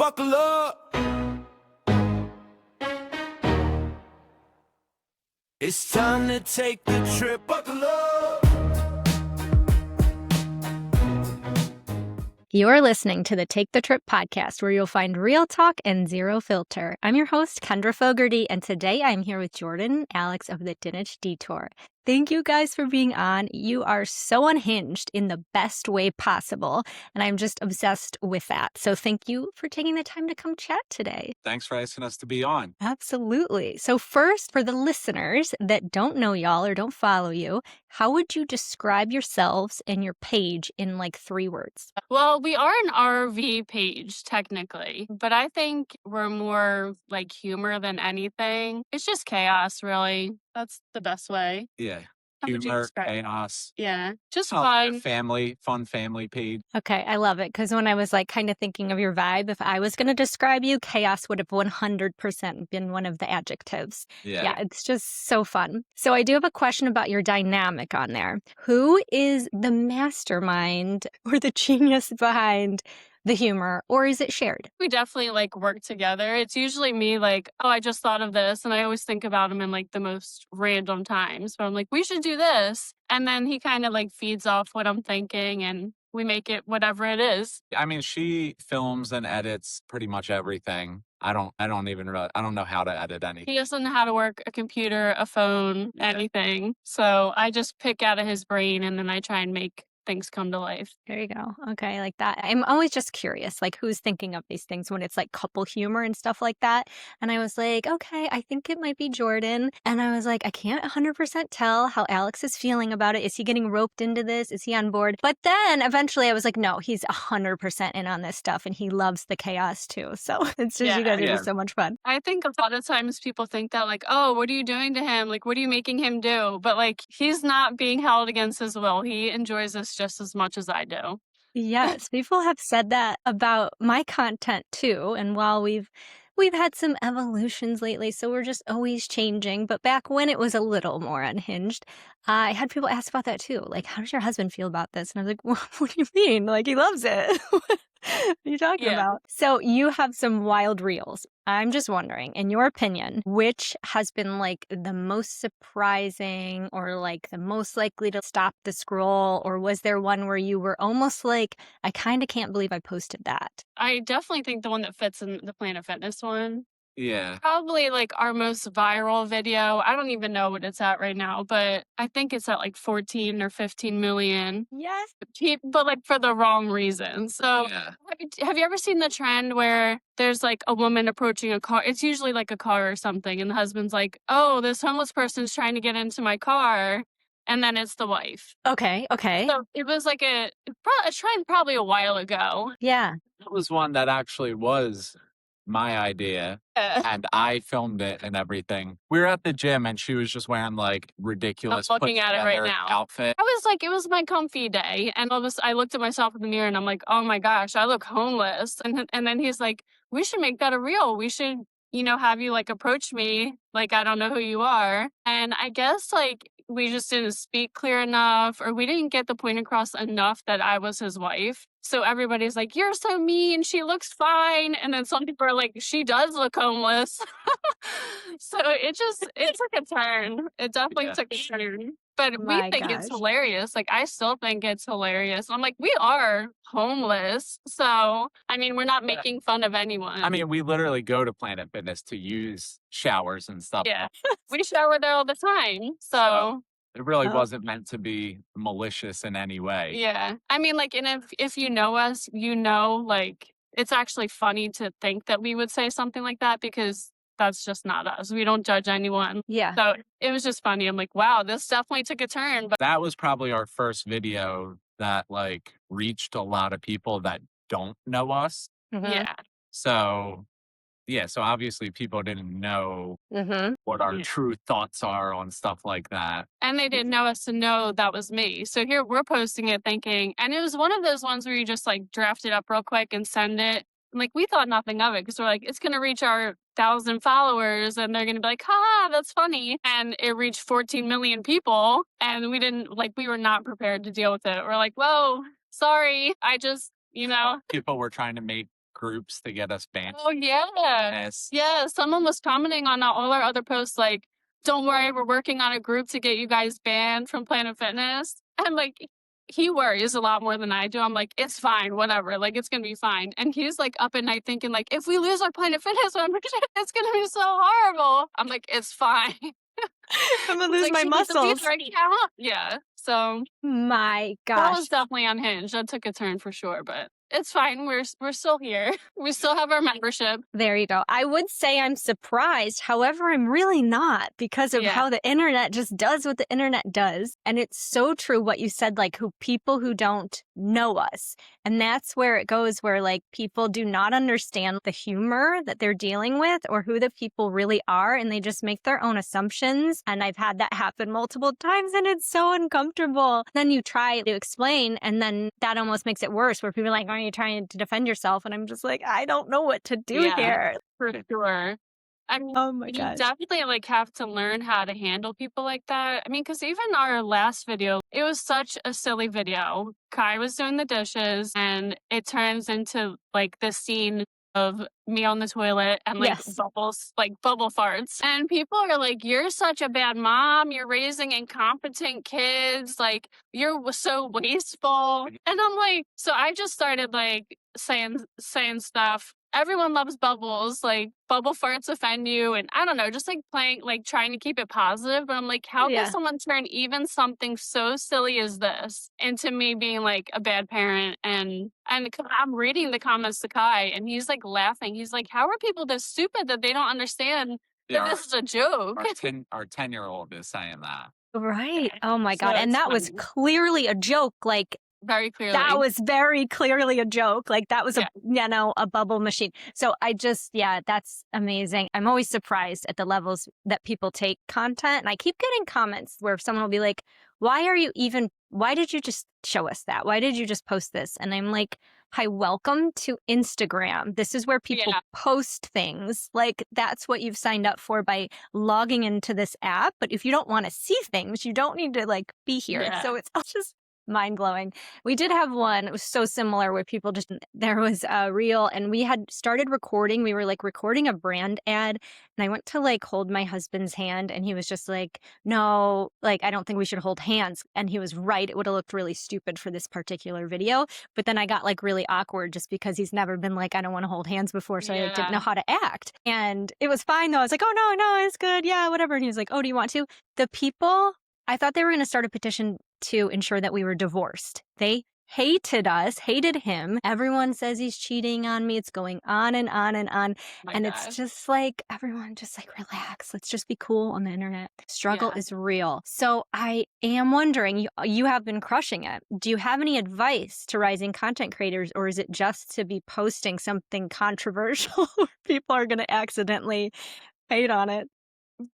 buckle up. It's time to take the trip, buckle up. You're listening to the Take the Trip podcast, where you'll find real talk and zero filter. I'm your host, Kendra Fogarty, and today I'm here with Jordan and Alex of the Dinich Detour. Thank you guys for being on. You are so unhinged in the best way possible, and I'm just obsessed with that. So thank you for taking the time to come chat today. Thanks for asking us to be on. Absolutely. So first, for the listeners that don't know y'all or don't follow you, how would you describe yourselves and your page in like 3 words? Well, we are an RV page, technically, but I think we're more like humor than anything. It's just chaos, really. That's the best way. Yeah. How would you Humor, describe it? chaos. Yeah, just Oh, fun. fun family page. Okay, I love it, because when I was like kind of thinking of your vibe, if I was going to describe you, chaos would have 100% been one of the adjectives. Yeah, it's just so fun. So I do have a question about your dynamic on there. Who is the mastermind or the genius behind the humor, or is it shared? We definitely like work together. It's usually me like, oh, I just thought of this. And I always think about him in like the most random times. But I'm like, we should do this. And then he kind of like feeds off what I'm thinking and we make it whatever it is. I mean, she films and edits pretty much everything. I don't know how to edit anything. He doesn't know how to work a computer, a phone, anything. So I just pick out of his brain and then I try and make things come to life. There you go. Okay, I like that. I'm always just curious, like who's thinking of these things when it's like couple humor and stuff like that. And I was like, okay, I think it might be Jordan. And I was like, I can't 100% tell how Alex is feeling about it. Is he getting roped into this? Is he on board? But then eventually I was like, no, he's 100% in on this stuff and he loves the chaos too. So it's just, you guys are just so much fun. I think a lot of times people think that like, oh, what are you doing to him? Like, what are you making him do? But like, he's not being held against his will. He enjoys this just as much as I do. Yes, people have said that about my content too. And while we've had some evolutions lately, so we're just always changing. But back when it was a little more unhinged, I had people ask about that too. Like, how does your husband feel about this? And I was like, well, what do you mean? Like, he loves it. What are you talking about? So you have some wild reels. I'm just wondering, in your opinion, which has been like the most surprising or like the most likely to stop the scroll? Or was there one where you were almost like, I kind of can't believe I posted that? I definitely think the one that fits in the Planet Fitness one. Yeah. Probably like our most viral video. I don't even know what it's at right now, but I think it's at like 14 or 15 million. Yes. But like for the wrong reasons. So have you ever seen the trend where there's like a woman approaching a car? It's usually like a car or something. And the husband's like, oh, this homeless person's trying to get into my car. And then it's the wife. Okay. So it was like a trend probably a while ago. Yeah. That was one that actually was my idea. And I filmed it and everything. We were at the gym and she was just wearing like ridiculous I'm looking at it right now. outfit. I was like, it was my comfy day. And I looked at myself in the mirror and I'm like, oh my gosh, I look homeless. And then he's like, we should make that a reel. We should, have you like approach me. Like, I don't know who you are. And I guess like we just didn't speak clear enough, or we didn't get the point across enough that I was his wife. So everybody's like, you're so mean. She looks fine. And then some people are like, she does look homeless. So it took a turn. It definitely took a turn. But we think it's hilarious. Like, I still think it's hilarious. I'm like, we are homeless. So, I mean, we're not making fun of anyone. I mean, we literally go to Planet Fitness to use showers and stuff. Yeah. We shower there all the time. So it really wasn't meant to be malicious in any way. Yeah. I mean, like, and if you know us, like, it's actually funny to think that we would say something like that because that's just not us. We don't judge anyone. Yeah. So it was just funny. I'm like, wow, this definitely took a turn. But that was probably our first video that like reached a lot of people that don't know us. Mm-hmm. Yeah. So obviously people didn't know what our true thoughts are on stuff like that. And they didn't know us to know that was me. So here we're posting it thinking, and it was one of those ones where you just like draft it up real quick and send it. And like, we thought nothing of it because we're like, it's going to reach our 1,000 followers and they're going to be like, ha, that's funny. And it reached 14 million people. And we were not prepared to deal with it. We're like, whoa, sorry. I just, People were trying to make groups to get us banned. Oh, yeah. Yes. Yeah, someone was commenting on all our other posts, like, "Don't worry, we're working on a group to get you guys banned from Planet Fitness." And, like, he worries a lot more than I do. I'm like, "It's fine, whatever, like, it's gonna be fine." And he's, like, up at night thinking, like, "If we lose our Planet Fitness membership, it's gonna be so horrible." I'm like, "It's fine." I'm gonna He's lose like, my "Should we delete muscles. our account?" Yeah, so My that was gosh. definitely unhinged. That took a turn for sure, but it's fine. We're still here. We still have our membership. There you go. I would say I'm surprised. However, I'm really not because of Yeah. how the internet just does what the internet does. And it's so true what you said, like people who don't know us. And that's where it goes, where like people do not understand the humor that they're dealing with or who the people really are. And they just make their own assumptions. And I've had that happen multiple times and it's so uncomfortable. Then you try to explain and then that almost makes it worse where people are like, are you trying to defend yourself? And I'm just like, I don't know what to do Yeah. here. For sure. I mean, Oh my you gosh. definitely like have to learn how to handle people like that. I mean, because even our last video, it was such a silly video. Kai was doing the dishes, and it turns into like this scene of me on the toilet and like Yes. bubbles, like bubble farts. And people are like, "You're such a bad mom. You're raising incompetent kids. Like, you're so wasteful." And I'm like, so I just started like saying stuff. Everyone loves bubbles, like bubble farts offend you, and I don't know, just like playing, like trying to keep it positive. But I'm like, how Yeah. can someone turn even something so silly as this into me being like a bad parent? And I'm reading the comments to Kai, and he's like laughing. He's like, how are people this stupid that they don't understand that this is a joke? Our 10-year-old is saying that. Right. Oh my So God. And it's that was funny. clearly a joke. Like, Very clearly. that was very clearly a joke. Like that was Yeah. a bubble machine. So that's amazing. I'm always surprised at the levels that people take content. And I keep getting comments where someone will be like, why did you just show us that? Why did you just post this? And I'm like, hi, welcome to Instagram. This is where people Yeah. post things. Like that's what you've signed up for by logging into this app. But if you don't want to see things, you don't need to like be here. Yeah. So it's just mind blowing. We did have one, it was so similar where people there was a reel and we had started recording. We were like recording a brand ad and I went to like hold my husband's hand and he was just like, no, like, I don't think we should hold hands. And he was right. It would have looked really stupid for this particular video. But then I got like really awkward just because he's never been like, I don't want to hold hands before. So I didn't know how to act. And it was fine though. I was like, oh no, it's good. Yeah, whatever. And he was like, oh, do you want to? The people, I thought they were going to start a petition to ensure that we were divorced. They hated us, hated him. Everyone says he's cheating on me. It's going on and on and on. And it's just like, everyone just like, relax. Let's just be cool on the internet. Struggle is real. So I am wondering, you have been crushing it. Do you have any advice to rising content creators, or is it just to be posting something controversial where people are going to accidentally hate on it?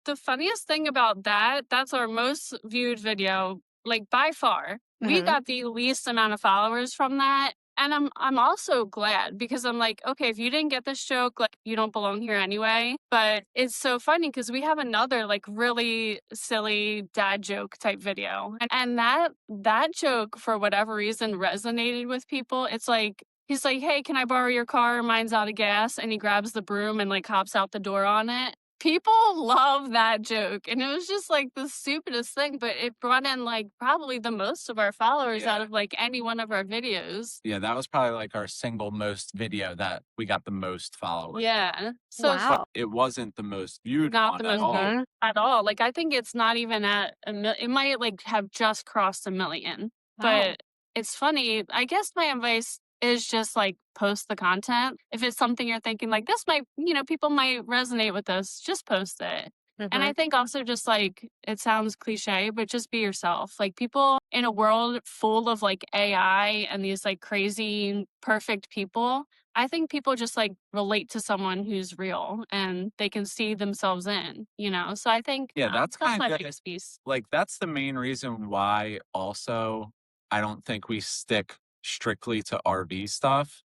The funniest thing about that's our most viewed video, like by far. We got the least amount of followers from that. And I'm also glad because I'm like, okay, if you didn't get this joke, like you don't belong here anyway. But it's so funny because we have another like really silly dad joke type video. And that joke, for whatever reason, resonated with people. It's like, he's like, hey, can I borrow your car? Mine's out of gas. And he grabs the broom and like hops out the door on it. People love that joke, and it was just like the stupidest thing, but it brought in like probably the most of our followers out of like any one of our videos. Yeah, that was probably like our single most video that we got the most followers. Yeah. So wow. It wasn't the most viewed not one the most viewed at all. Like I think it's not even at it might like have just crossed 1 million. But it's funny. I guess my advice is just like post the content. If it's something you're thinking like this might, people might resonate with this, just post it. And I think also just like, it sounds cliche, but just be yourself. Like people in a world full of like AI and these like crazy perfect people, I think people just like relate to someone who's real and they can see themselves in, So I think that's my kind of biggest piece. like that's the main reason why also I don't think we stick strictly to RV stuff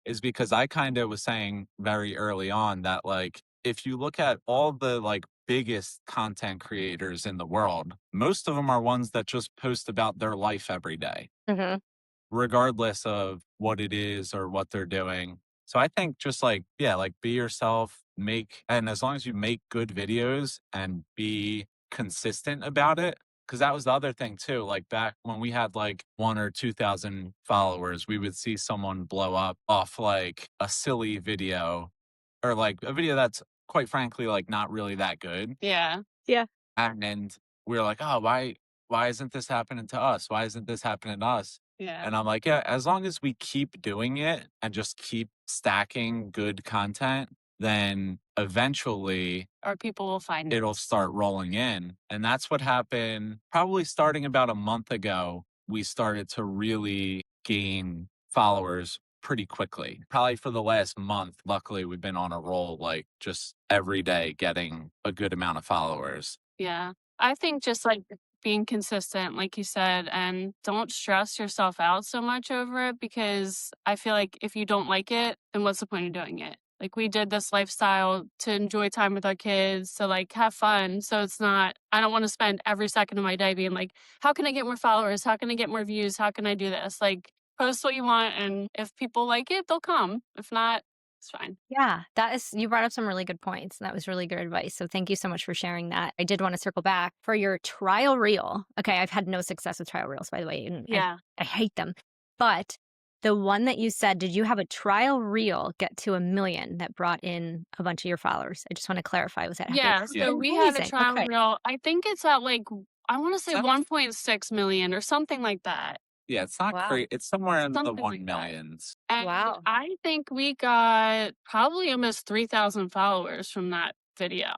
is because I kind of was saying very early on that like if you look at all the like biggest content creators in the world, most of them are ones that just post about their life every day, regardless of what it is or what they're doing. So I think just like, yeah, like be yourself, and as long as you make good videos and be consistent about it, because that was the other thing too. Like back when we had like 1 or 2,000 followers, we would see someone blow up off like a silly video or like a video that's quite frankly like not really that good. Yeah. Yeah. And we were like, oh, why isn't this happening to us? Why isn't this happening to us? Yeah. And I'm like, yeah, as long as we keep doing it and just keep stacking good content, then eventually Or people will find it. it'll start rolling in. And that's what happened probably starting about a month ago. We started to really gain followers pretty quickly. Probably for the last month, luckily, we've been on a roll, like just every day getting a good amount of followers. Yeah. I think just like being consistent, like you said, and don't stress yourself out so much over it because I feel like if you don't like it, then what's the point of doing it? Like we did this lifestyle to enjoy time with our kids, to like have fun. So it's not, I don't want to spend every second of my day being like, how can I get more followers? How can I get more views? How can I do this? Like post what you want. And if people like it, they'll come. If not, it's fine. Yeah, you brought up some really good points. And that was really good advice. So thank you so much for sharing that. I did want to circle back for your trial reel. Okay, I've had no success with trial reels, by the way, and Yeah. I hate them. But the one that you said, did you have a trial reel get to 1 million that brought in a bunch of your followers? I just want to clarify. Was that Yeah, so we had a amazing? trial Okay. reel. I think it's at like I want to say Sounds- 1.6 million or something like that. Yeah, it's not Wow. great. It's somewhere in the Something like 1 that. millions. And Wow. I think we got probably almost 3,000 followers from that video.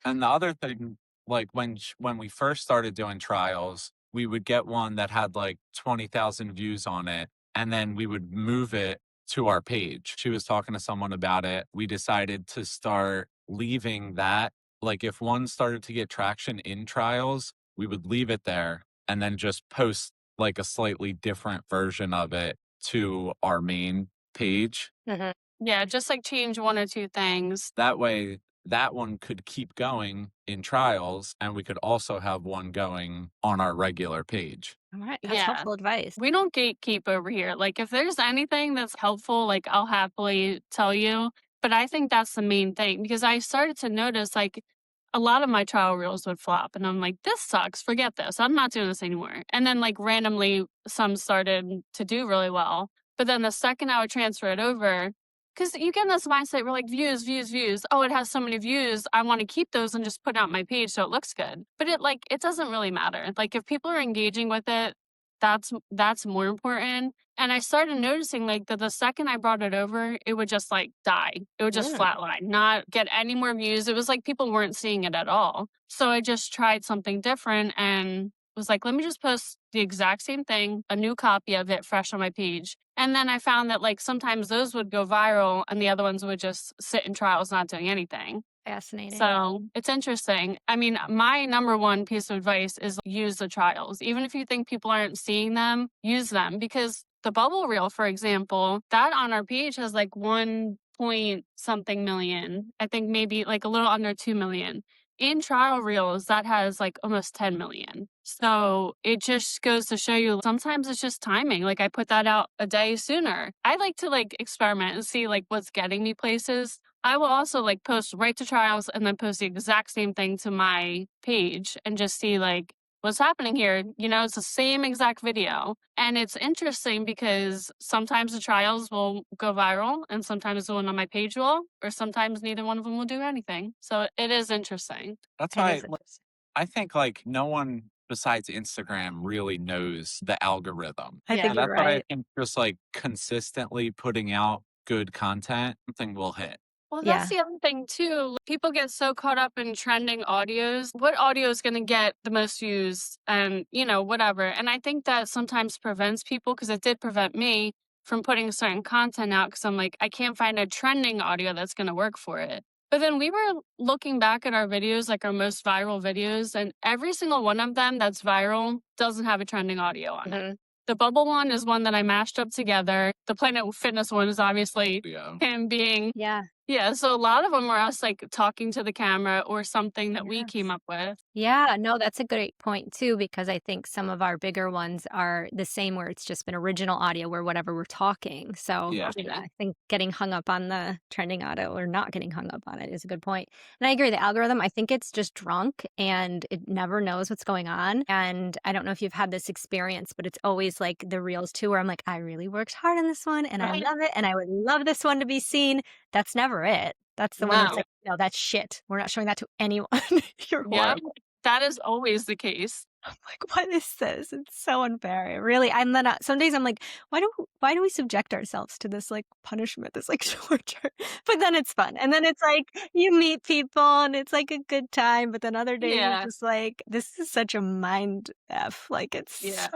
And the other thing, like when we first started doing trials, we would get one that had like 20,000 views on it, and then we would move it to our page. She was talking to someone about it. We decided to start leaving that. Like if one started to get traction in trials, we would leave it there and then just post like a slightly different version of it to our main page. Mhm. Yeah, just like change one or two things. That way, that one could keep going in trials, and we could also have one going on our regular page. All right. That's Yeah. helpful advice. We don't gatekeep over here. Like if there's anything that's helpful, like I'll happily tell you. But I think that's the main thing because I started to notice like a lot of my trial reels would flop and I'm like, this sucks. Forget this. I'm not doing this anymore. And then like randomly some started to do really well. But then the second I would transfer it over, because you get in this mindset, we're like views, views, views. Oh, it has so many views. I want to keep those and just put it on my page so it looks good. But it doesn't really matter. Like if people are engaging with it, that's more important. And I started noticing like that the second I brought it over, it would just like die. It would just flatline, not get any more views. It was like people weren't seeing it at all. So I just tried something different and was like, let me just post the exact same thing, a new copy of it fresh on my page. And then I found that like sometimes those would go viral and the other ones would just sit in trials not doing anything. Fascinating. So it's interesting. I mean, my number one piece of advice is use the trials. Even if you think people aren't seeing them, use them because the bubble reel, for example, that on our page has like 1 point something million. I think maybe like a little under 2 million. In trial reels, that has like almost 10 million. So it just goes to show you sometimes it's just timing. Like I put that out a day sooner. I like to like experiment and see like what's getting me places. I will also like post right to trials and then post the exact same thing to my page and just see like what's happening here. You know, it's the same exact video. And it's interesting because sometimes the trials will go viral and sometimes the one on my page will, or sometimes neither one of them will do anything. So it is interesting. That's It why is interesting. I think like no one besides Instagram really knows the algorithm. I Yeah. think And you're that's why I right. think just like consistently putting out good content, something will hit. Well, Yeah. that's the other thing too. People get so caught up in trending audios. What audio is going to get the most views and, you know, whatever. And I think that sometimes prevents people because it did prevent me from putting certain content out because I'm like, I can't find a trending audio that's going to work for it. But then we were looking back at our videos, like our most viral videos, and every single one of them that's viral doesn't have a trending audio on it. The bubble one is one that I mashed up together. The Planet Fitness one is obviously Yeah. him being Yeah. Yeah, so a lot of them are us, like, talking to the camera or something that we came Yes. up with. Yeah, no, that's a great point too, because I think some of our bigger ones are the same where it's just been original audio where whatever we're talking. So Yeah. yeah, I think getting hung up on the trending audio or not getting hung up on it is a good point. And I agree, the algorithm, I think it's just drunk and it never knows what's going on. And I don't know if you've had this experience, but it's always like the reels too, where I'm like, I really worked hard on this one and I Right? love it and I would love this one to be seen. That's never it. That's the one that's No. like, no, that's shit. We're not showing that to anyone. You're Yep. horrible. That is always the case. I'm like, "What is this?" It's so unfair. Really, I'm then, some days I'm like, why do we subject ourselves to this, like, punishment, this, like, torture?" But then it's fun, and then it's like, you meet people, and it's, like, a good time, but then other days you're Yeah. just like, "This is such a mind F." Like, Yeah.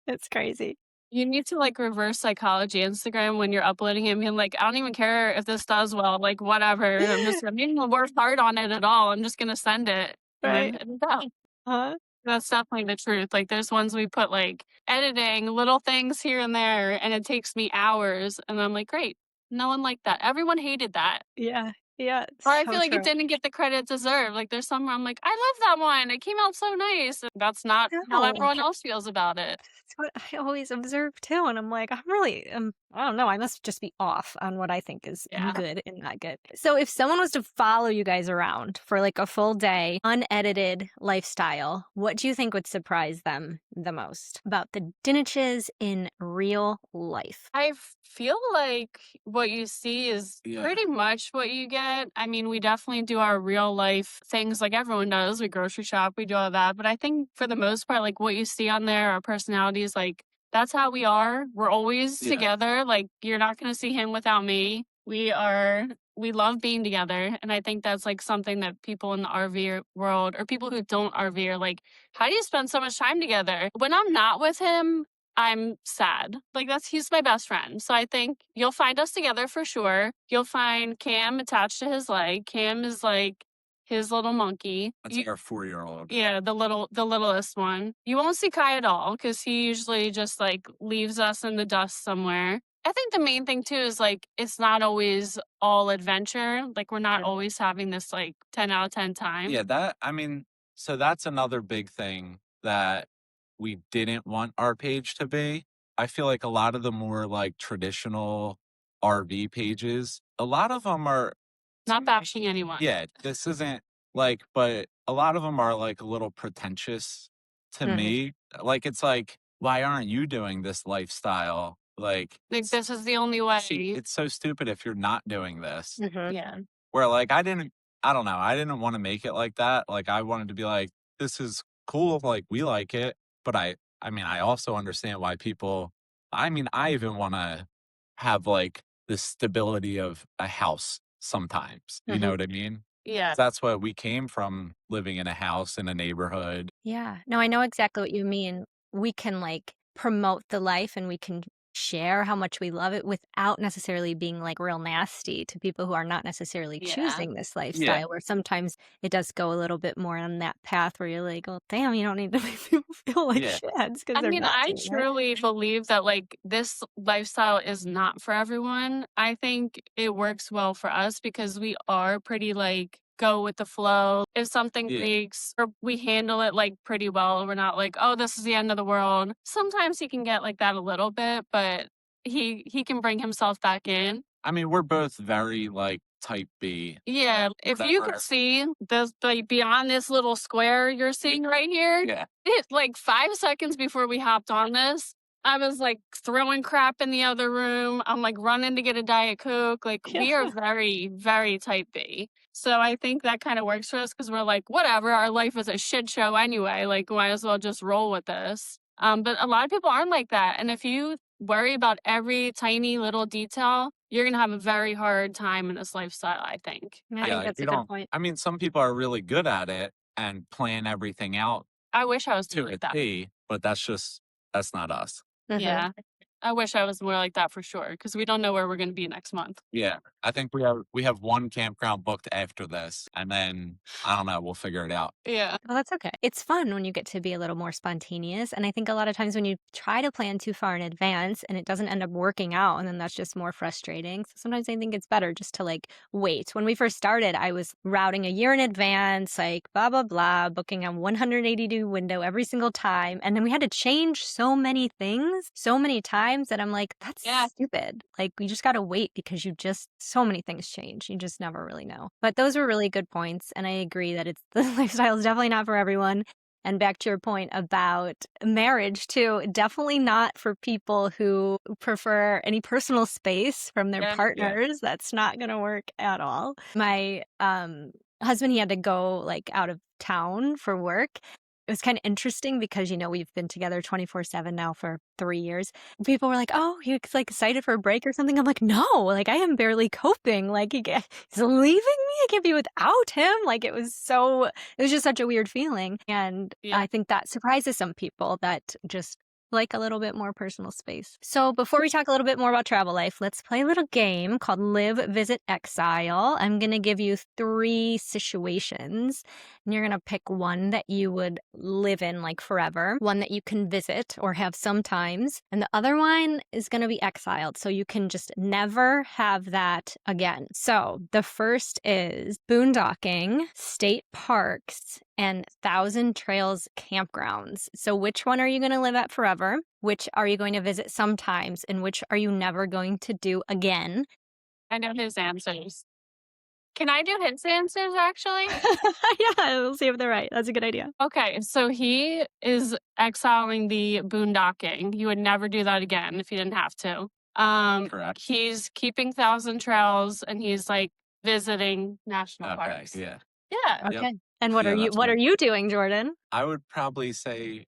it's crazy. You need to, like, reverse psychology Instagram when you're uploading it and being like, "I don't even care if this does well, like, whatever. I'm just I didn't even work hard on it at all. I'm just gonna send it." And then Right? it'll go. Huh? That's definitely the truth. Like, there's ones we put, like, editing, little things here and there, and it takes me hours, and I'm like, "Great. No one liked that. Everyone hated that." Yeah. Yeah, Or I feel so like it true. didn't get the credit it deserved. Like, there's some where I'm like, "I love that one. It came out so nice." And that's not how No. everyone else feels about it. That's what I always observe too, and I'm like, I'm really, I don't know, I must just be off on what I think is Yeah. good and not good. So if someone was to follow you guys around for like a full day, unedited lifestyle, what do you think would surprise them the most about the Dinniches in real life? I feel like what you see is Yeah. pretty much what you get. I mean, we definitely do our real life things like everyone does. We grocery shop, we do all that. But I think for the most part, like what you see on there, our personalities, like that's how we are. We're always Yeah. together. Like you're not going to see him without me. We love being together. And I think that's like something that people in the RV world or people who don't RV are like, how do you spend so much time together? When I'm not with him, I'm sad. Like he's my best friend. So I think you'll find us together for sure. You'll find Cam attached to his leg. Cam is like his little monkey. That's You, our 4-year-old. yeah, the littlest one. You won't see Kai at all because he usually just like leaves us in the dust somewhere. I think the main thing too is like it's not always all adventure. Like we're not always having this like 10 out of 10 time. Yeah, so that's another big thing that we didn't want our page to be. I feel like a lot of the more like traditional RV pages, a lot of them are, Not bashing anyone. yeah, this isn't like, but a lot of them are like a little pretentious to Mhm. me. Like, it's like, why aren't you doing this lifestyle? Like, Like this is the only way. it's so stupid if you're not doing this. Mhm. Yeah. Where like I don't know, I didn't want to make it like that. Like I wanted to be like, this is cool, like we like it. But I mean, I also understand why people I mean, I even want to have like the stability of a house sometimes. You know Mhm. what I mean? Yeah. That's what we came from, living in a house in a neighborhood. Yeah. No, I know exactly what you mean. We can like promote the life and we can share how much we love it without necessarily being like real nasty to people who are not necessarily Yeah. choosing this Yeah. lifestyle, where sometimes it does go a little bit more on that path where you're like, oh, damn, you don't need to make people feel like Yeah. shits because I they're mean, not I doing it. truly believe that like this lifestyle is not for everyone. I think it works well for us because we are pretty like go with the flow. If something Yeah. breaks or we handle it like pretty well, we're not like, oh, this is the end of the world. Sometimes he can get like that a little bit, but he can bring himself back in. I mean, we're both very like type B. Yeah, if you Whatever. could see this, like beyond this little square you're seeing right here, Yeah. it like 5 seconds before we hopped on this, I was like throwing crap in the other room. I'm like running to get a Diet Coke. Like we are very, very type B. So I think that kind of works for us because we're like, whatever, our life is a shit show anyway. Like, might as well just roll with this. But a lot of people aren't like that. And if you worry about every tiny little detail, you're gonna have a very hard time in this lifestyle, I think. I Yeah, think like, that's we a good don't point. I mean, some people are really good at it and plan everything out I wish I was to like a that. T, but that's not us. Mhm. Yeah. I wish I was more like that for sure, because we don't know where we're going to be next month. Yeah. I think we have one campground booked after this, and then I don't know, we'll figure it out. Yeah. Well, that's okay. It's fun when you get to be a little more spontaneous. And I think a lot of times when you try to plan too far in advance and it doesn't end up working out, and then that's just more frustrating. So sometimes I think it's better just to like wait. When we first started, I was routing a year in advance, like blah, blah, blah, booking a 180-degree window every single time. And then we had to change so many things so many times that I'm like, that's Yeah. stupid. Like, you just got to wait because so many things change. You just never really know. But those were really good points. And I agree that the lifestyle is definitely not for everyone. And back to your point about marriage, too, definitely not for people who prefer any personal space from their Yeah. partners. That's not going to work at all. My husband, he had to go like out of town for work. It was kind of interesting because, we've been together 24/7 now for 3 years. People were like, "Oh, you're like excited for a break or something?" I'm like, "No, like I am barely coping. Like he's leaving me. I can't be without him." Like it was just such a weird feeling. And Yeah. I think that surprises some people that just like a little bit more personal space. So before we talk a little bit more about travel life, let's play a little game called Live, Visit, Exile. I'm going to give you 3 situations, and you're going to pick one that you would live in like forever, one that you can visit or have sometimes, and the other one is going to be exiled. So you can just never have that again. So the first is boondocking, state parks, and Thousand Trails campgrounds. So which one are you going to live at forever? Which are you going to visit sometimes? And which are you never going to do again? I know his answers. Can I do his answers actually? Yeah, we'll see if they're right. That's a good idea. Okay, so he is exiling the boondocking. He would never do that again if he didn't have to. Correct. He's keeping Thousand Trails, and he's like visiting national Okay. parks. Yeah. Yeah. Okay. And what Yeah, are you that's what right. are you doing, Jordan? I would probably say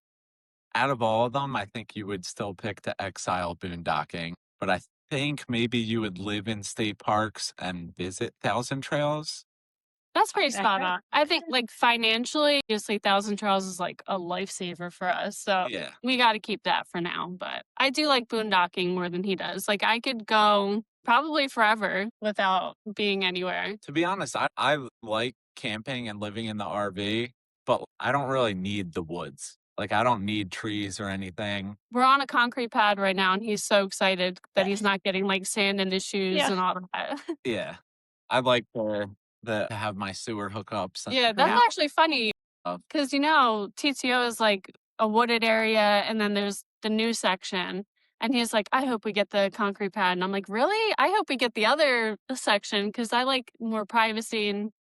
out of all of them, I think you would still pick the exile boondocking. But I think maybe you would live in state parks and visit Thousand Trails. That's pretty Okay. spot on. I think like financially, obviously Thousand Trails is like a lifesaver for us. So Yeah. we got to keep that for now. But I do like boondocking more than he does. Like I could go probably forever without being anywhere. To be honest, I like camping and living in the RV, but I don't really need the woods. Like I don't need trees or anything. We're on a concrete pad right now, and he's so excited that he's not getting like sand in his shoes Yeah. and all that. Yeah. I'd like to have my sewer hookups. Yeah, that's Yeah. actually funny because TTO is like a wooded area, and then there's the new section. And he's like, I hope we get the concrete pad. And I'm like, really? I hope we get the other section because I like more privacy, and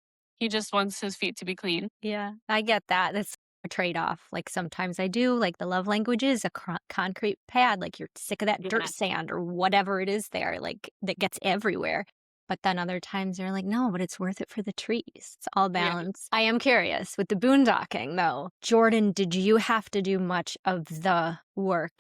he just wants his feet to be clean. Yeah, I get that. That's a trade-off. Like sometimes I do, like the love language is a concrete pad, like you're sick of that Yeah. dirt sand or whatever it is there, like that gets everywhere. But then other times you're like, no, but it's worth it for the trees. It's all Yeah. balance. I am curious with the boondocking though. Jordan, did you have to do much of the work?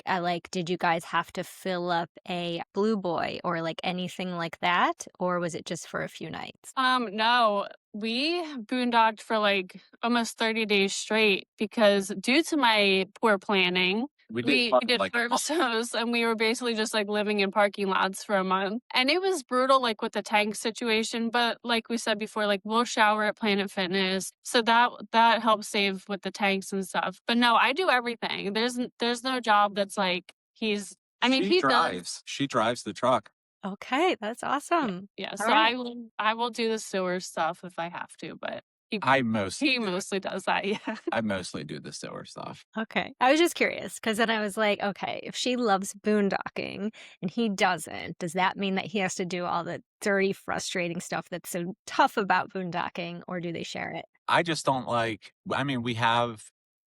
Did you guys have to fill up a Blue Boy or like anything like that? Or was it just for a few nights? No, we boondocked for like almost 30 days straight because due to my poor planning, we did like Versos, and we were basically just like living in parking lots for a month. And it was brutal, like with the tank situation. But like we said before, like we'll shower at Planet Fitness, so that helps save with the tanks and stuff. But no, I do everything. There's no job that's like he's. I mean, she he drives. does. She drives the truck. Okay, that's awesome. Yeah, All so right. I will do the sewer stuff if I have to, but he I mostly does that. Yeah. I mostly do the sewer stuff. Okay. I was just curious because then I was like, okay, if she loves boondocking and he doesn't, does that mean that he has to do all the dirty, frustrating stuff that's so tough about boondocking, or do they share it? I just don't like. I mean, we have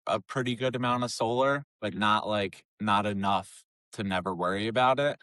a pretty good amount of solar, but not enough to never worry about it.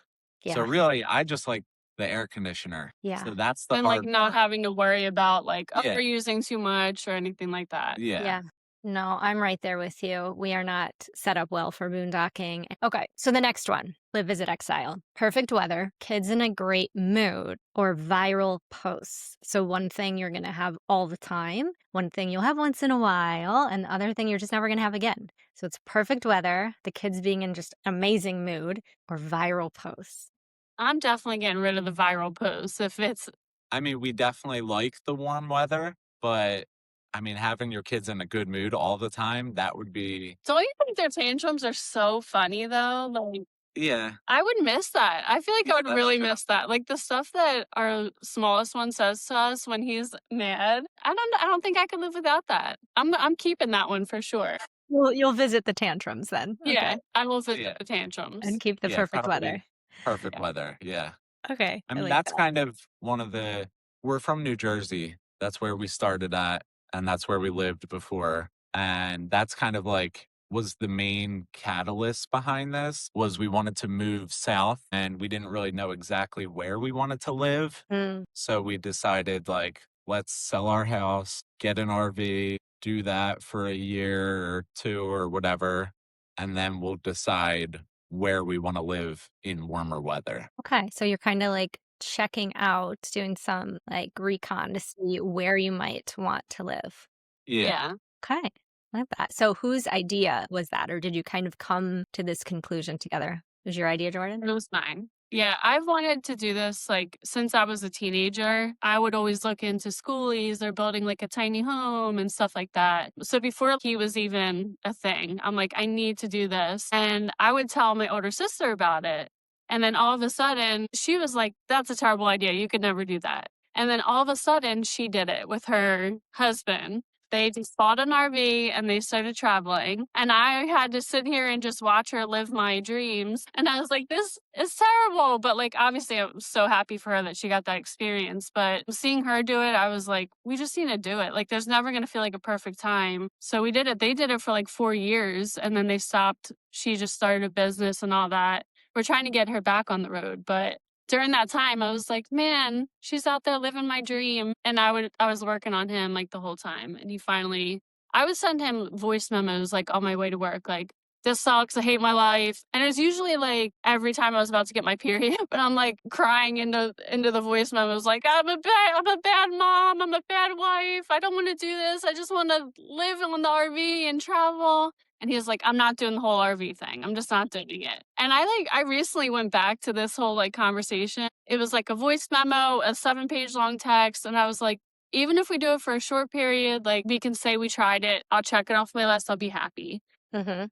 So Yeah. really, I just like the air conditioner. Yeah. So that's the And like hard not part. having to worry about like Yeah. we're using too much or anything like that. Yeah. Yeah. No, I'm right there with you. We are not set up well for boondocking. Okay, so the next one, live, visit, exile. Perfect weather, kids in a great mood, or viral posts. So one thing you're gonna have all the time, one thing you'll have once in a while, and the other thing you're just never gonna have again. So it's perfect weather, the kids being in just amazing mood, or viral posts. I'm definitely getting rid of the viral posts if it's I mean, we definitely like the warm weather, but I mean, having your kids in a good mood all the time, that would be don't you think their tantrums are so funny though? Like yeah. I would miss that. I feel like I Yeah, would that's really true. miss that. Like the stuff that our smallest one says to us when he's mad. I don't think I could live without that. I'm keeping that one for sure. Well, you'll visit the tantrums then. Yeah, Okay. I will visit Yeah. the tantrums. And keep the Yeah, perfect weather. probably perfect Yeah. weather. Yeah. Okay, I I mean, like that's that. kind of one of the we're from New Jersey. That's where we started at, and that's where we lived before. And that's kind of like was the main catalyst behind this was we wanted to move south and we didn't really know exactly where we wanted to live. Mm. So we decided like let's sell our house, get an RV, do that for a year or two or whatever, and then we'll decide where we want to live in warmer weather. Okay, so you're kinda, like, checking out, doing some, like, recon to see where you might want to live. Yeah. Yeah. Okay, I like that. So whose idea was that, or did you kind of come to this conclusion together? Was your idea, Jordan? It was mine. Yeah, I've wanted to do this like since I was a teenager. I would always look into schoolies or building like a tiny home and stuff like that. So before he was even a thing, I'm like, I need to do this. And I would tell my older sister about it. And then all of a sudden, she was like, that's a terrible idea. You could never do that. And then all of a sudden, she did it with her husband. They just bought an RV and they started traveling. And I had to sit here and just watch her live my dreams. And I was like, this is terrible. But like, obviously, I'm so happy for her that she got that experience. But seeing her do it, I was like, we just need to do it. Like, there's never going to feel like a perfect time. So we did it. They did it for like 4 years and then they stopped. She just started a business and all that. We're trying to get her back on the road. But during that time, I was like, man, she's out there living my dream. And I was working on him like the whole time. And he finally, I would send him voice memos like on my way to work, like, this sucks. I hate my life. And it was usually like every time I was about to get my period, but I'm like crying into the voice memos, like, I'm a bad mom. I'm a bad wife. I don't want to do this. I just want to live on the RV and travel. And he was like, I'm not doing the whole RV thing. I'm just not doing it. And I recently went back to this whole like conversation. It was like a voice memo, a 7-page long text. And I was like, even if we do it for a short period, like we can say we tried it. I'll check it off my list. I'll be happy. Mhm.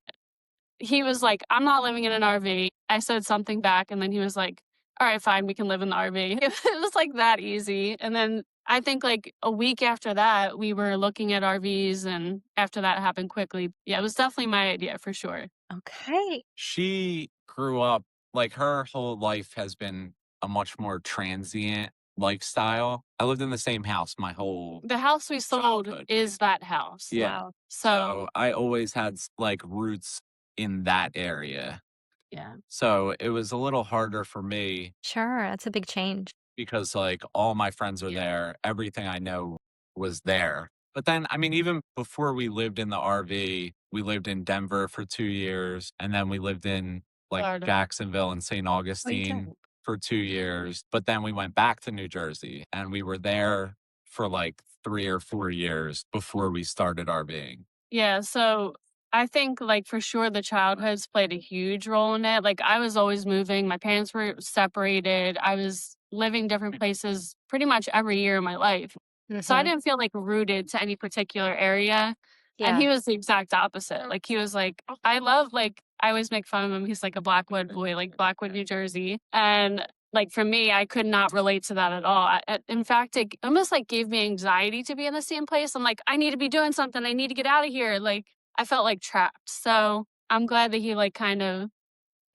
He was like, I'm not living in an RV. I said something back. And then he was like, all right, fine. We can live in the RV. It was like that easy. And then I think like a week after that, we were looking at RVs, and after that happened quickly. Yeah, it was definitely my idea for sure. Okay. She grew up like her whole life has been a much more transient lifestyle. I lived in the same house my whole The house we sold childhood. is that house. Yeah. Wow. So I always had like roots in that area. Yeah. So it was a little harder for me Sure, that's a big change. because like all my friends were Yeah. there. Everything I know was there. But then, I mean, even before we lived in the RV, we lived in Denver for 2 years. And then we lived in like Florida. Jacksonville and St. Oh, you Augustine did? for 2 years. But then we went back to New Jersey and we were there for like 3 or 4 years before we started RVing. Yeah, so I think like for sure the childhoods played a huge role in it. Like I was always moving. My parents were separated. I was living different places pretty much every year of my life. So I Mhm. didn't feel like rooted to any particular area. And Yeah. he was the exact opposite. Like he was like, I love like I always make fun of him. He's like a Blackwood boy, like Blackwood, New Jersey. And like for me, I could not relate to that at all. In fact, it almost like gave me anxiety to be in the same place. I'm like, I need to be doing something. I need to get out of here. Like I felt like trapped. So I'm glad that he like kind of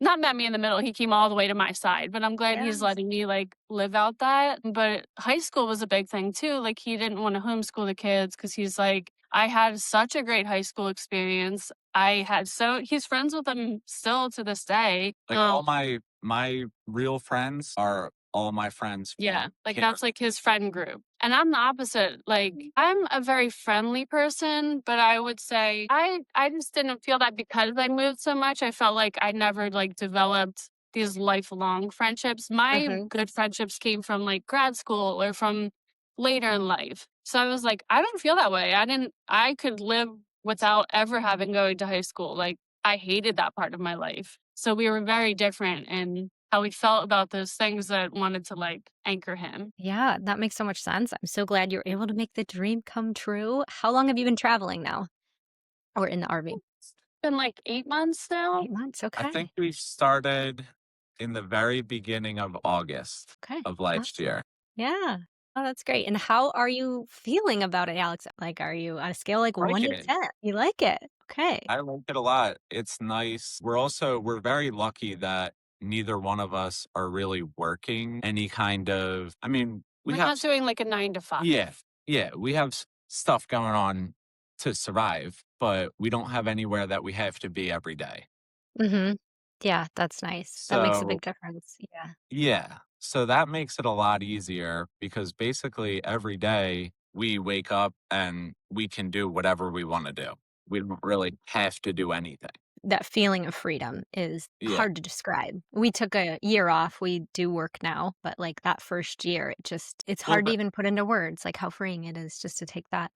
not met me in the middle. He came all the way to my side, but I'm glad he's Yes. letting me like live out that. But high school was a big thing too. Like he didn't want to homeschool the kids because he's like, I had such a great high school experience. He's friends with them still to this day. Like all my real friends are all my friends Yeah, from like kinder that's like his friend group. And I'm the opposite. Like, I'm a very friendly person, but I would say I just didn't feel that because I moved so much. I felt like I never like developed these lifelong friendships. My Mhm. good friendships came from like grad school or from later in life. So I was like, I don't feel that way. I could live without ever having going to high school. Like, I hated that part of my life. So we were very different in how we felt about those things that wanted to like anchor him. Yeah, that makes so much sense. I'm so glad you're able to make the dream come true. How long have you been traveling now or in the RV? It's been like 8 months now. 8 months. I Okay. think we started in the very beginning of August Okay. of last Awesome. year. Yeah. Oh, that's great. And how are you feeling about it, Alex? Like, are you on a scale like one Liking to it. 10? You like it? Okay. I like it a lot. It's nice. We're very lucky that neither one of us are really working any kind of, I mean, we We're have, not doing like a 9 to 5. yeah, yeah, we have stuff going on to survive, but we don't have anywhere that we have to be every day. Mm-hmm. Yeah, that's nice. That makes a So, big difference. Yeah. yeah. So that makes it a lot easier because basically every day we wake up and we can do whatever we want to do. We don't really have to do anything. That feeling of freedom is Yeah. hard to describe. We took a year off. We do work now, but like that first year, it's Well, hard to even put into words like how freeing it is just to take that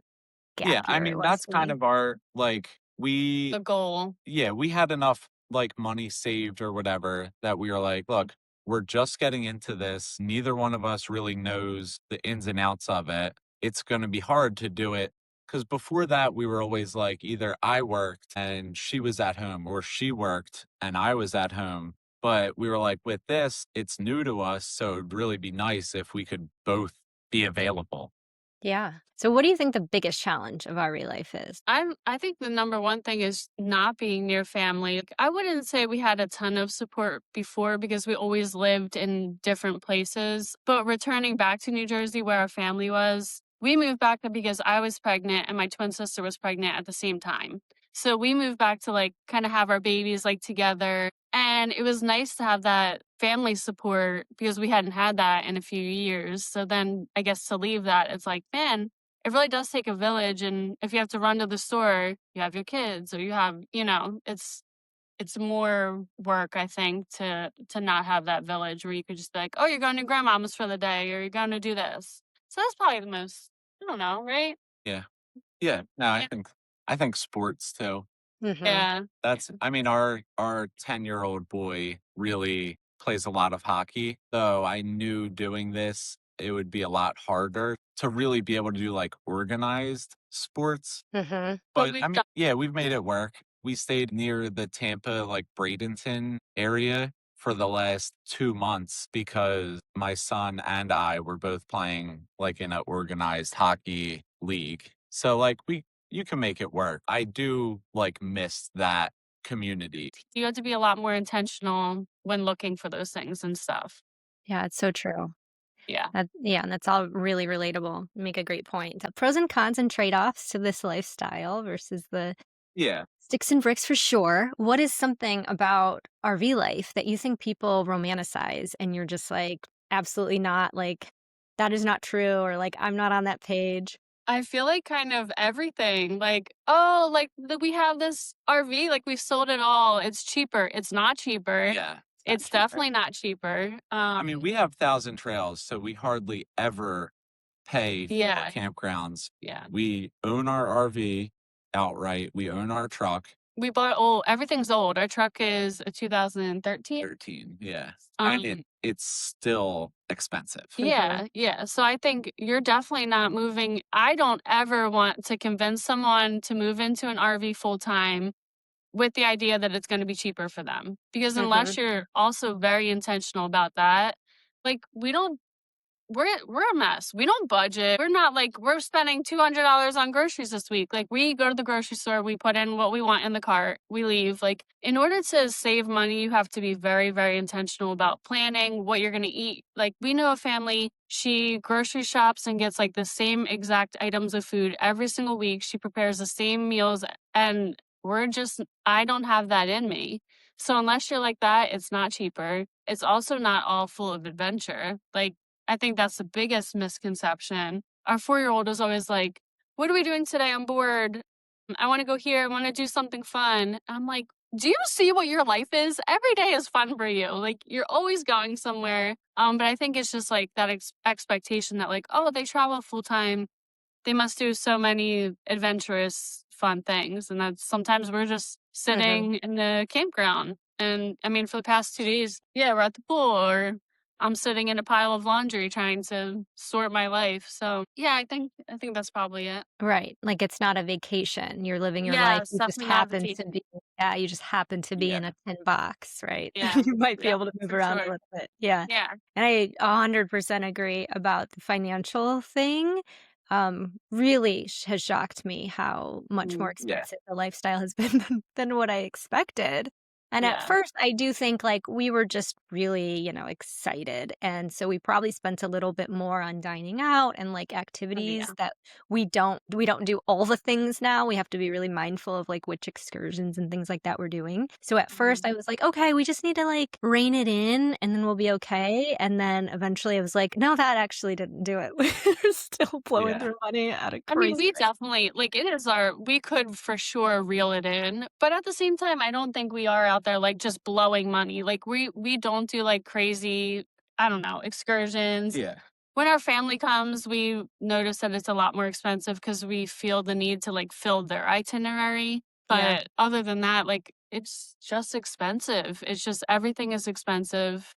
yeah, gap I year it mean, was that's for kind me. of our like we The goal. yeah, we had enough like money saved or whatever that we were like, look, we're just getting into this. Neither one of us really knows the ins and outs of it. It's going to be hard to do it because before that, we were always like either I worked and she was at home or she worked and I was at home. But we were like, with this, it's new to us. So it'd really be nice if we could both be available. Yeah. So what do you think the biggest challenge of RV life is? I think the number one thing is not being near family. Like, I wouldn't say we had a ton of support before because we always lived in different places. But returning back to New Jersey where our family was, we moved back because I was pregnant and my twin sister was pregnant at the same time. So we moved back to like kind of have our babies like together. And it was nice to have that family support because we hadn't had that in a few years. So then I guess to leave that, it's like, man, it really does take a village. And if you have to run to the store, you have your kids or you have, it's more work, I think, to not have that village where you could just be like, oh, you're going to grandmama's for the day or you're going to do this. So that's probably the most, I don't know, right? Yeah. Yeah. No, Yeah. I think sports too. Mhm. Yeah. That's I mean, our 10-year-old boy really plays a lot of hockey. So I knew doing this, it would be a lot harder to really be able to do like organized sports. Mhm. But But I we've mean, done, yeah, we've made it work. We stayed near the Tampa, like Bradenton area for the last 2 months because my son and I were both playing like in an organized hockey league. So like you can make it work. I do like miss that community. you have to be a lot more intentional when looking for those things and stuff. Yeah, it's so true. Yeah. Yeah, and that's all really relatable. You make a great point. Pros and cons and trade-offs to this lifestyle versus the Yeah. sticks and bricks for sure. What is something about RV life that you think people romanticize and you're just like, absolutely not, like, that is not true, or like, I'm not on that page? I feel like kind of everything. Like, oh, like we have this RV, like we sold it all. It's cheaper. It's not cheaper. Yeah. It's not It's cheaper. definitely not cheaper. I mean, we have Thousand Trails, so we hardly ever pay for Yeah, campgrounds. yeah. We own our RV outright. We own our truck. We bought old. Everything's old. Our truck is a 2013. 13. Yeah. And Um, it's still expensive. Mhm. yeah, yeah. So I think you're definitely not moving. I don't ever want to convince someone to move into an RV full time with the idea that it's going to be cheaper for them. Because unless Mhm. you're also very intentional about that, like we don't we're a mess. We don't budget. We're not like we're spending $200 on groceries this week. Like we go to the grocery store, we put in what we want in the cart, we leave. Like in order to save money, you have to be very, very intentional about planning what you're going to eat. Like we know a family, she grocery shops and gets like the same exact items of food every single week. She prepares the same meals and I don't have that in me. So unless you're like that, it's not cheaper. It's also not all full of adventure. Like I think that's the biggest misconception. our 4-year-old is always like, "What are we doing today? I'm bored. I want to go here. I want to do something fun." I'm like, "Do you see what your life is? Every day is fun for you. Like you're always going somewhere." But I think it's just like that expectation that like, oh, they travel full time. They must do so many adventurous, fun things. And that sometimes we're just Mhm. sitting in the campground. And I mean, for the past 2 days, yeah, we're at the pool or I'm sitting in a pile of laundry trying to sort my life. So yeah, I think that's probably it. Right, like, it's not a vacation, you're living your life, Yes, you just definitely not a happen to vacation. be yeah, you just happen to be Yeah. in a tin box, right? Yeah. You might be Yeah, able to move for around a sure. little bit, yeah, Yeah. and I 100% agree about the financial thing, really has shocked me how much more Yeah. expensive the lifestyle has been than what I expected, and at Yeah. first, I do think, like, we were just really, excited, and so we probably spent a little bit more on dining out and, like, Oh, yeah. activities that we don't do all the things now. We have to be really mindful of, like, which excursions and things like that we're doing. So at first Mhm. I was like, "Okay, we just need to, like, rein it in and then we'll be okay." And then eventually I was like, "No, that actually didn't do it." We're still blowing Yeah. through money at a I mean, crazy we rate. definitely like it is our we could for sure reel it in, but at the same time, I don't think we are out there like just blowing money. Like we don't do like crazy, I don't know, excursions. Yeah. When our family comes, we notice that it's a lot more expensive because we feel the need to like fill their itinerary. Yeah. But other than that, like it's just expensive. It's just everything is expensive.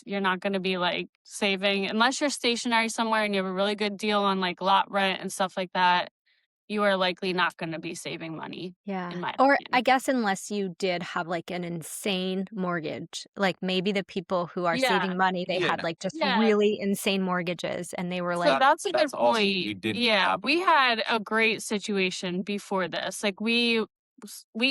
You're not going to be like saving unless you're stationary somewhere and you have a really good deal on like lot rent and stuff like that. You are likely not going to be saving money, in Yeah. my Or I opinion. guess unless you did have, like, an insane mortgage, like, maybe the people who are Yeah. saving money, they had, Yeah. like, just Yeah. really insane mortgages, and they were So like that's a good That's also point. we didn't Yeah, happen. we had a great situation before this. Like we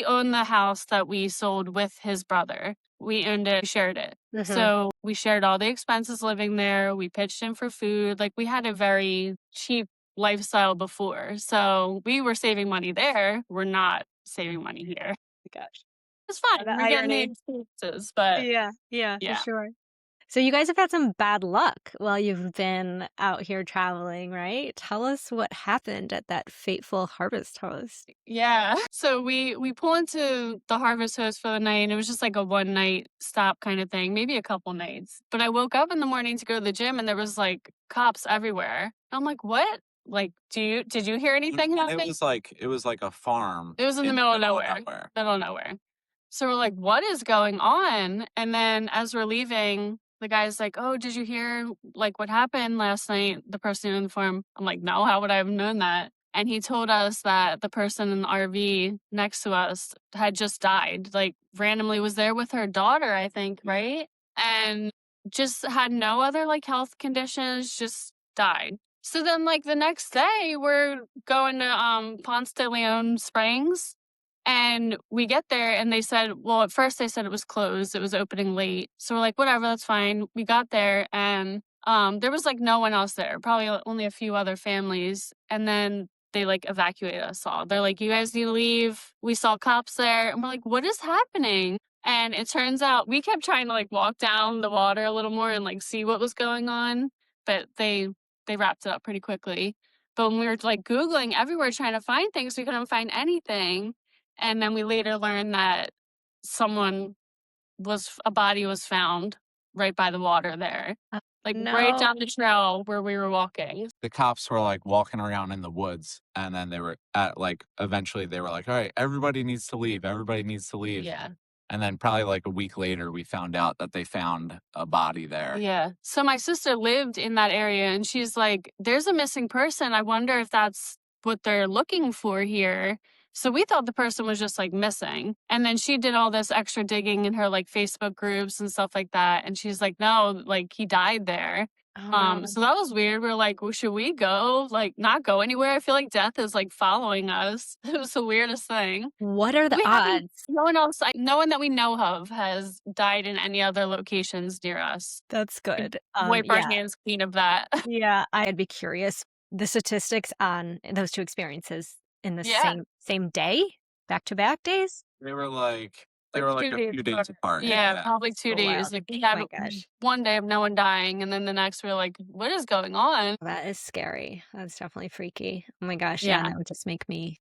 own the house that we sold with his brother. We owned it, shared it. Mhm. So we shared all the expenses living there. We pitched in for food. Like we had a very cheap lifestyle before. So we were saving money there. We're not saving money here. Gosh. It's fine. The We're getting the irony. experiences, but Yeah, yeah, for yeah. sure. So you guys have had some bad luck while you've been out here traveling, right? Tell us what happened at that fateful harvest host. Yeah. So we pull into the Harvest Host for the night and it was just like a one night stop kind of thing, maybe a couple nights. But I woke up in the morning to go to the gym and there was like cops everywhere. I'm like, "What? Like, did you hear anything And happen?" it was like a farm It was in the in the middle of middle of nowhere. nowhere. Middle of nowhere. So we're like, "What is going on?" And then as we're leaving, the guy's like, "Oh, did you hear like what happened last night? The person in the farm." I'm like, "No, how would I have known that?" And he told us that the person in the RV next to us had just died. Like randomly was there with her daughter, I think, right? And just had no other like health conditions, just died. So then like the next day we're going to Ponce de Leon Springs and we get there and they said, well, at first they said it was closed. It was opening late. So we're like, whatever, that's fine. We got there and there was like no one else there, probably only a few other families. And then they like evacuated us all. They're like, you guys need to leave. We saw cops there. And we're like, what is happening? And it turns out we kept trying to like walk down the water a little more and like see what was going on. But they wrapped it up pretty quickly. But when we were like Googling everywhere trying to find things, we couldn't find anything. And then we later learned that someone a body was found right by the water there, Oh, like right no. down the trail where we were walking. The cops were like walking around in the woods and then they were at like eventually they were like, all right, everybody needs to leave. Everybody needs to leave. Yeah. And then probably like a week later we found out that they found a body there. Yeah. So my sister lived in that area and she's like, there's a missing person. I wonder if that's what they're looking for here. So we thought the person was just like missing. And then she did all this extra digging in her like Facebook groups and stuff like that. And she's like, no, like he died there. Oh, no. So that was weird. We're like, well, should we go? Like not go anywhere? I feel like death is like following us. It was the weirdest thing. What are the We haven't odds? no one that we know of has died in any other locations near us. That's good. Wipe our Yeah, hands clean of that. yeah, I'd be curious, the statistics on those 2 experiences in the Yeah. same day? Back-to-back days? They were like They were like 2 a days few days apart. apart. Yeah, probably 2 So days. wild. Like, we Oh had my gosh. one day of no one dying, and then the next we're like, "What is going on?" That is scary. That's definitely freaky. Oh my gosh, yeah, Yeah. that would just make me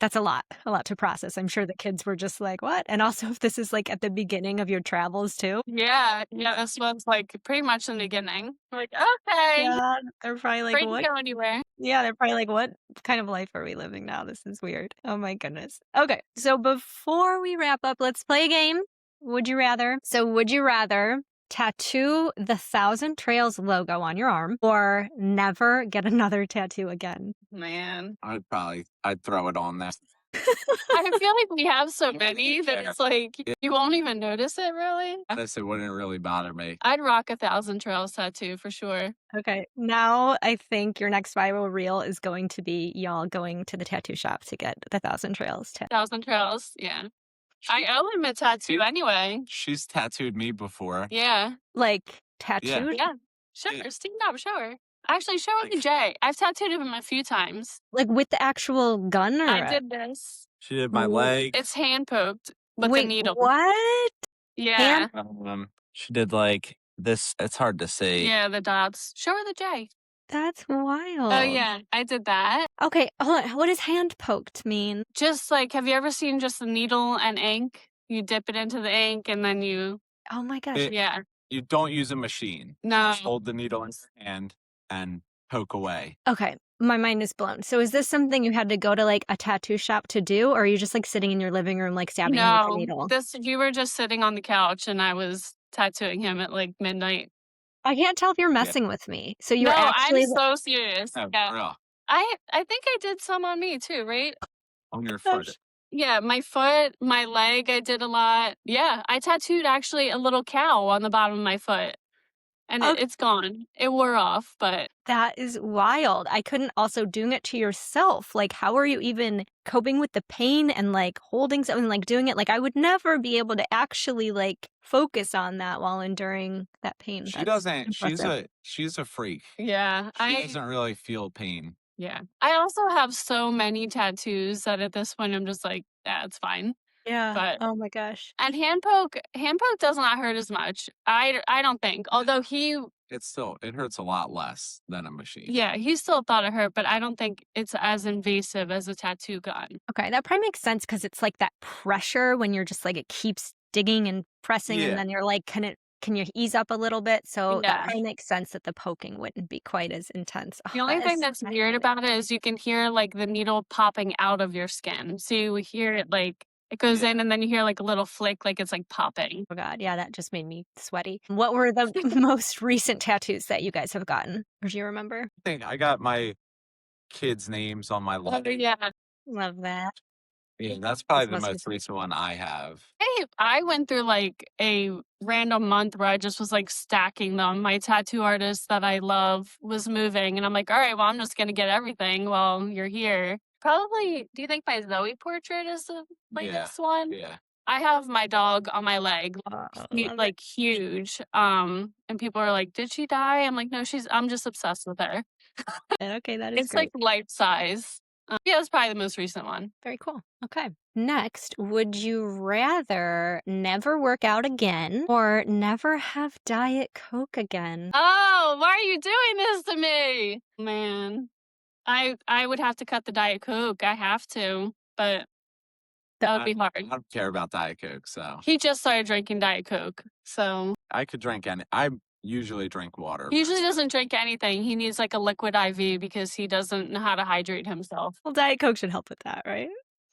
that's a lot to process. I'm sure the kids were just like, "What?" And also if this is, like, at the beginning of your travels too. Yeah, this one's, like, pretty much in the beginning. We're like, "Okay, Yeah, they're probably like, afraid to "What?" go anywhere." Yeah, they're probably like, "What kind of life are we living now? This is weird." Oh my goodness. Okay, so before we wrap up, let's play a game. Would you rather? So would you rather tattoo the Thousand Trails logo on your arm or never get another tattoo again? Man. I'd throw it on there. I feel like we have so many that it's like, you won't even notice it, really. Honestly, it wouldn't really bother me. I'd rock a Thousand Trails tattoo for sure. Okay, now I think your next viral reel is going to be y'all going to the tattoo shop to get the Thousand Trails tattoo. Thousand Trails, yeah. I owe him a tattoo anyway. She's tattooed me before. Yeah. Like, tattooed? Yeah. Show Yeah. her. Stand up, show her. Actually, show her Like- the J. I've tattooed him a few times. Like, with the actual gun or I a- did this. She did my Wh- leg. It's hand poked with Wait, a needle. what? Yeah. She did like this. It's hard to see. Yeah, the dots. Show her the J. That's wild. Oh, yeah. I did that. Okay, hold on. What does hand poked mean? Just like, have you ever seen just the needle and ink? You dip it into the ink and then you, Oh my gosh. yeah. You don't use a machine. No. Just hold the needle in your hand and poke away. Okay, my mind is blown. So is this something you had to go to like a tattoo shop to do, or are you just like sitting in your living room like stabbing him with a No, needle? you were just sitting on the couch and I was tattooing him at like midnight. I can't tell if you're messing with me. So you're No, actually I'm so serious. Oh, Yeah. for real. I think I did some on me too, right? On your Gosh. foot. Yeah, my foot, my leg, I did a lot. Yeah, I tattooed actually a little cow on the bottom of my foot. And Okay. it's gone. It wore off, but That is wild. I couldn't also doing it to yourself. Like, how are you even coping with the pain and like holding something, like doing it? Like, I would never be able to actually like focus on that while enduring that pain. She That's doesn't. impressive. She's a freak. yeah, She doesn't really feel pain. yeah. I also have so many tattoos that at this point I'm just like, yeah, it's fine. Yeah. But Oh my gosh. and hand poke does not hurt as much. I don't think. Although It hurts a lot less than a machine. yeah, he still thought it hurt, but I don't think it's as invasive as a tattoo gun. Okay, that probably makes sense because it's like that pressure when you're just like it keeps digging and pressing, Yeah. and then you're like, can you ease up a little bit? So that Yeah. probably makes sense that the poking wouldn't be quite as intense. The Oh, only that thing is that's weird fascinating. about it is you can hear like the needle popping out of your skin. So you hear it like it goes in and then you hear like a little flick, like it's like popping. Oh God, yeah, that just made me sweaty. What were the most recent tattoos that you guys have gotten? Or do you remember? I think I got my kids' names on my leg. Yeah. Love that. Yeah, that's probably the must be most sweet. recent one I have. Hey, I went through like a random month where I just was like stacking them. My tattoo artist that I love was moving, and I'm like, all right, well, I'm just gonna get everything while you're here. Probably, do you think my Zoe portrait is the latest one? Yeah. I have my dog on my leg, Oh, like huge. And people are like, did she die? I'm like, no, I'm just obsessed with her. okay, that is It's great. like life size. Yeah, it's probably the most recent one. Very cool. Okay. Next, would you rather never work out again or never have Diet Coke again? Oh, why are you doing this to me? Man, I would have to cut the Diet Coke. I have to, but that would be I hard. don't care about Diet Coke, so He just started drinking Diet Coke, so I could drink any. I usually drink water. he usually doesn't drink anything. He needs like a liquid IV because he doesn't know how to hydrate himself. Well, Diet Coke should help with that, right?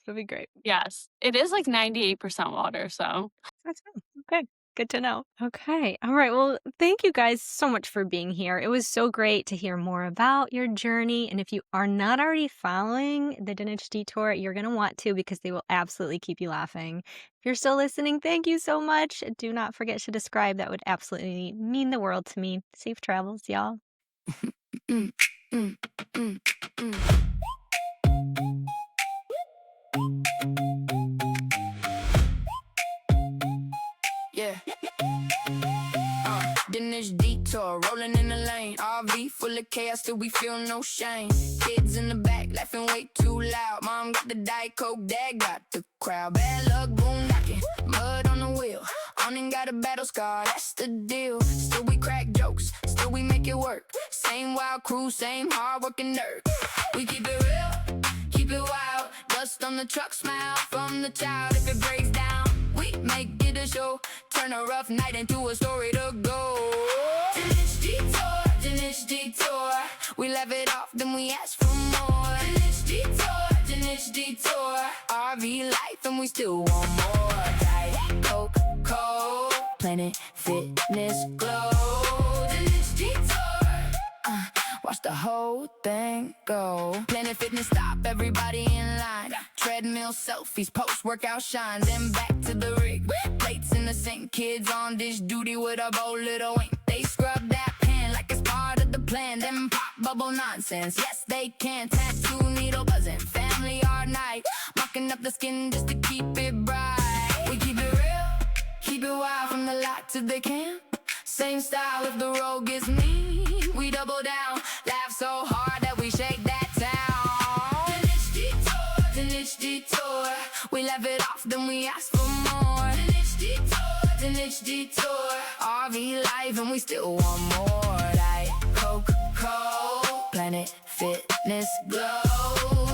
It'll be great. Yes, it is like 98% water, so. That's fine. Okay. Good to know. Okay. All right. Well, thank you guys so much for being here. It was so great to hear more about your journey. And if you are not already following the Dinich Detour, you're going to want to because they will absolutely keep you laughing. If you're still listening, thank you so much. Do not forget to subscribe. That would absolutely mean the world to me. Safe travels, y'all. Yeah. Dinich Detour, rolling in the lane. RV full of chaos, still we feel no shame. Kids in the back laughing way too loud. Mom got the Diet Coke, dad got the crowd. Bad luck, boom knocking. down and got a battle scar, that's the deal. Still we crack jokes, still we make it work. Same wild crew, same hard-working nerd. We keep it real, keep it wild. Dust on the truck, smile from the child. If it breaks down, we make it a show. Turn a rough night into a story to go. Denish detour, we laugh it off, then we ask for more. Denish detour, RV life, and we still want more. Diet Coke, cold, Planet Fitness glow. Denish detour, watch the whole thing go. Planet Fitness, stop everybody in line. Treadmill selfies, post-workout shines, and back to the rig. Plates in the sink, kids on dish duty with a bowl little wink. They scrub that pan like it's part of the plan. Them pop bubble nonsense, yes they can. Tattoo needle buzzing, family art night, mocking up the skin just to keep it bright. We keep it real, keep it wild, from the lot to the camp. Same style, if the road gets mean, we double down. Laugh so hard that we shake that town. Denish detour, we laugh it off, then we ask for more. Denish detour, RV life, and we still want more. Diet Coke, cold, Planet Fitness glow.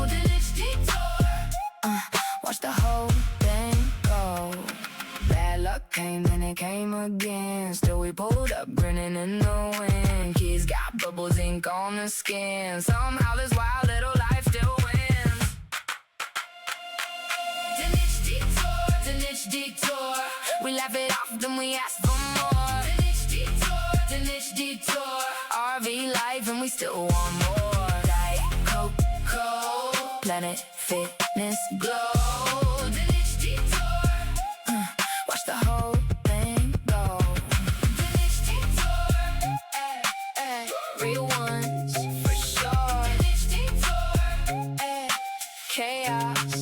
Denish detour, watch the whole thing go. Bad luck came, then it came again. Still we pulled up, grinning in the wind. Kids got bubbles, ink on the skin. Somehow this wild little life still wins. Denish detour, we laugh it off, then we ask for more. Denish detour, RV life, and we still want more. Diet Coke, cold, Planet Fitness glow. Denish detour, watch the whole thing go. Denish detour, real ones for sure. Denish detour, chaos.